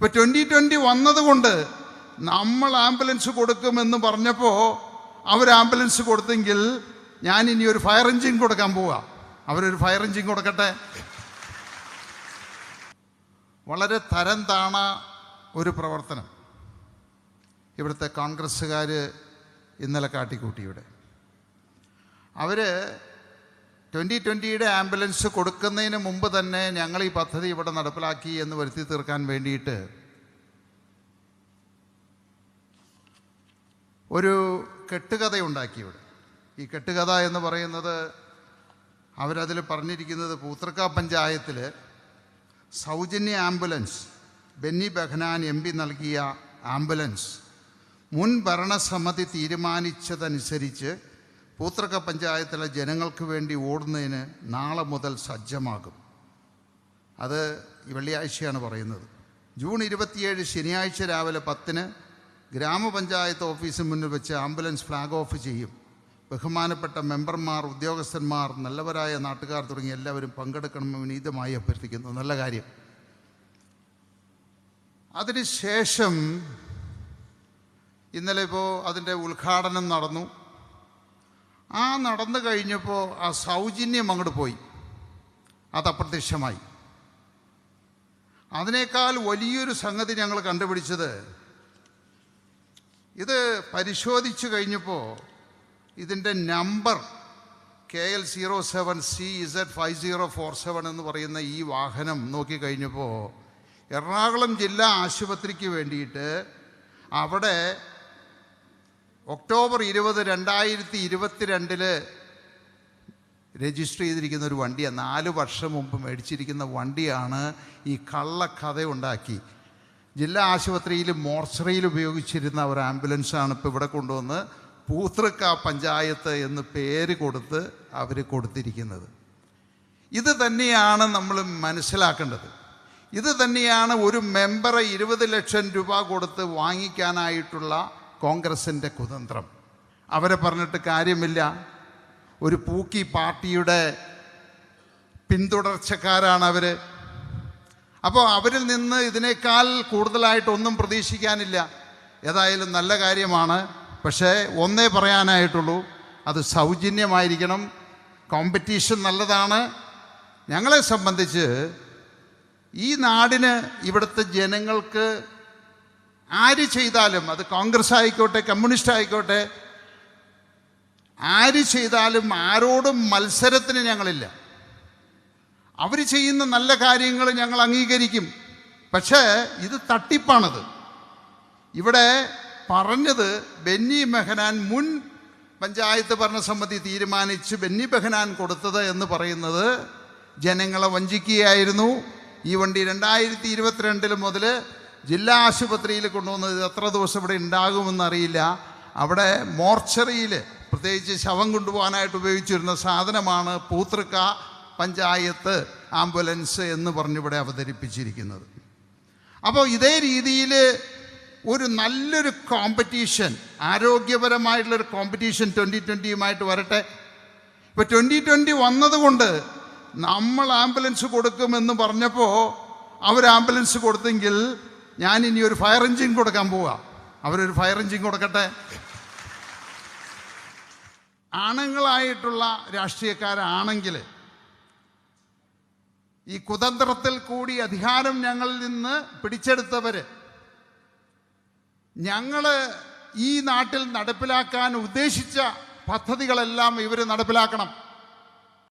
ഇപ്പം 2020 വന്നതുകൊണ്ട് നമ്മൾ ആംബുലൻസ് കൊടുക്കുമെന്ന് പറഞ്ഞപ്പോൾ അവർ ആംബുലൻസ് കൊടുത്തെങ്കിൽ ഞാൻ ഇനി ഒരു ഫയർ എഞ്ചിൻ കൊടുക്കാൻ പോവുക. അവരൊരു ഫയർ എഞ്ചിൻ കൊടുക്കട്ടെ. വളരെ തരം താണ ഒരു പ്രവർത്തനം ഇവിടുത്തെ കോൺഗ്രസ്സുകാർ ഇന്നലെ കാട്ടിക്കൂട്ടി. ഇവിടെ അവർ 2020 ആംബുലൻസ് കൊടുക്കുന്നതിന് മുമ്പ് തന്നെ ഞങ്ങൾ ഈ പദ്ധതി ഇവിടെ നടപ്പിലാക്കി എന്ന് വരുത്തി തീർക്കാൻ വേണ്ടിയിട്ട് ഒരു കെട്ടുകഥയുണ്ടാക്കി. ഇവിടെ ഈ കെട്ടുകഥ എന്ന് പറയുന്നത് അവരതിൽ പറഞ്ഞിരിക്കുന്നത് പൂത്തൃക്ക പഞ്ചായത്തിൽ സൗജന്യ ആംബുലൻസ് ബെന്നി ബെഹനാൻ MP നൽകിയ ആംബുലൻസ് മുൻ ഭരണസമിതി തീരുമാനിച്ചതനുസരിച്ച് പൂത്തൃക്ക പഞ്ചായത്തിലെ ജനങ്ങൾക്ക് വേണ്ടി ഓടുന്നതിന് നാളെ മുതൽ സജ്ജമാകും. അത് വെള്ളിയാഴ്ചയാണ് പറയുന്നത്. ജൂൺ 27 ശനിയാഴ്ച രാവിലെ 10-ന് ഗ്രാമപഞ്ചായത്ത് ഓഫീസിന് മുന്നിൽ വെച്ച് ആംബുലൻസ് ഫ്ലാഗ് ഓഫ് ചെയ്യും. ബഹുമാനപ്പെട്ട മെമ്പർമാർ, ഉദ്യോഗസ്ഥന്മാർ, നല്ലവരായ നാട്ടുകാർ തുടങ്ങി എല്ലാവരും പങ്കെടുക്കണമെന്ന് വിനീതമായി അഭ്യർത്ഥിക്കുന്നു. നല്ല കാര്യം. അതിനുശേഷം ഇന്നലെ ഇപ്പോൾ അതിൻ്റെ ഉദ്ഘാടനം നടന്നു. ആ നടന്നു കഴിഞ്ഞപ്പോൾ ആ സൗജന്യം അങ്ങോട്ട് പോയി, അത് അപ്രത്യക്ഷമായി. അതിനേക്കാൾ വലിയൊരു സംഗതി ഞങ്ങൾ കണ്ടുപിടിച്ചത്, ഇത് പരിശോധിച്ചു കഴിഞ്ഞപ്പോൾ ഇതിൻ്റെ നമ്പർ KL 07CZ5047 എന്ന് പറയുന്ന ഈ വാഹനം നോക്കിക്കഴിഞ്ഞപ്പോൾ എറണാകുളം ജില്ലാ ആശുപത്രിക്ക് വേണ്ടിയിട്ട് അവിടെ ഒക്ടോബർ 20, 2022 രജിസ്റ്റർ ചെയ്തിരിക്കുന്ന ഒരു വണ്ടിയാണ്. 4 വർഷം മുമ്പ് മേടിച്ചിരിക്കുന്ന വണ്ടിയാണ്. ഈ കള്ളക്കഥ ഉണ്ടാക്കി ജില്ലാ ആശുപത്രിയിൽ മോർച്ചറിയിൽ ഉപയോഗിച്ചിരുന്ന ഒരു ആംബുലൻസാണ് ഇപ്പോൾ ഇവിടെ കൊണ്ടുവന്ന് പൂത്തൃക്ക പഞ്ചായത്ത് എന്ന് പേര് കൊടുത്ത് അവർ കൊടുത്തിരിക്കുന്നത്. ഇത് തന്നെയാണ് നമ്മൾ മനസ്സിലാക്കേണ്ടത്. ഇത് തന്നെയാണ് ഒരു മെമ്പറെ 20 ലക്ഷം രൂപ കൊടുത്ത് വാങ്ങിക്കാനായിട്ടുള്ള കോൺഗ്രസിൻ്റെ കുതന്ത്രം. അവരെ പറഞ്ഞിട്ട് കാര്യമില്ല. ഒരു പൂക്കി പാർട്ടിയുടെ പിന്തുടർച്ചക്കാരാണ് അവർ. അപ്പോൾ അവരിൽ നിന്ന് ഇതിനേക്കാൾ കൂടുതലായിട്ടൊന്നും പ്രതീക്ഷിക്കാനില്ല. ഏതായാലും നല്ല കാര്യമാണ്. പക്ഷേ ഒന്നേ പറയാനായിട്ടുള്ളൂ, അത് സൗജന്യമായിരിക്കണം. കോമ്പറ്റീഷൻ നല്ലതാണ്. ഞങ്ങളെ സംബന്ധിച്ച് ഈ നാടിന്, ഇവിടുത്തെ ജനങ്ങൾക്ക് ആര് ചെയ്താലും, അത് കോൺഗ്രസ് ആയിക്കോട്ടെ കമ്മ്യൂണിസ്റ്റ് ആയിക്കോട്ടെ, ആര് ചെയ്താലും ആരോടും മത്സരത്തിന് ഞങ്ങളില്ല. അവർ ചെയ്യുന്ന നല്ല കാര്യങ്ങൾ ഞങ്ങൾ അംഗീകരിക്കും. പക്ഷേ ഇത് തട്ടിപ്പാണത്. ഇവിടെ പറഞ്ഞത് ബെന്നി ബെഹനാൻ മുൻ പഞ്ചായത്ത് ഭരണസമിതി തീരുമാനിച്ച് ബെന്നി ബെഹനാൻ കൊടുത്തത് എന്ന് പറയുന്നത് ജനങ്ങളെ വഞ്ചിക്കുകയായിരുന്നു. ഈ വണ്ടി 2022 മുതൽ ജില്ലാ ആശുപത്രിയിൽ കൊണ്ടുവന്നത് എത്ര ദിവസം ഇവിടെ ഉണ്ടാകുമെന്നറിയില്ല. അവിടെ മോർച്ചറിയിൽ പ്രത്യേകിച്ച് ശവം കൊണ്ടുപോകാനായിട്ട് ഉപയോഗിച്ചിരുന്ന സാധനമാണ് പൂത്തൃക്ക പഞ്ചായത്ത് ആംബുലൻസ് എന്ന് പറഞ്ഞിവിടെ അവതരിപ്പിച്ചിരിക്കുന്നത്. അപ്പോൾ ഇതേ രീതിയിൽ ഒരു നല്ലൊരു കോമ്പറ്റീഷൻ, ആരോഗ്യപരമായിട്ടുള്ളൊരു കോമ്പറ്റീഷൻ 2020 വരട്ടെ. ഇപ്പോൾ 2020 വന്നതുകൊണ്ട് നമ്മൾ ആംബുലൻസ് കൊടുക്കുമെന്ന് പറഞ്ഞപ്പോൾ അവർ ആംബുലൻസ് കൊടുത്തെങ്കിൽ ഞാൻ ഇനി ഒരു ഫയർ എഞ്ചിൻ കൊടുക്കാൻ പോവുക. അവരൊരു ഫയർ എഞ്ചിൻ കൊടുക്കട്ടെ. ആണുങ്ങളായിട്ടുള്ള രാഷ്ട്രീയക്കാരാണെങ്കിൽ ഈ കുതന്ത്രത്തിൽ കൂടി അധികാരം ഞങ്ങളിൽ നിന്ന് പിടിച്ചെടുത്തവർ, ഞങ്ങൾ ഈ നാട്ടിൽ നടപ്പിലാക്കാൻ ഉദ്ദേശിച്ച പദ്ധതികളെല്ലാം ഇവർ നടപ്പിലാക്കണം.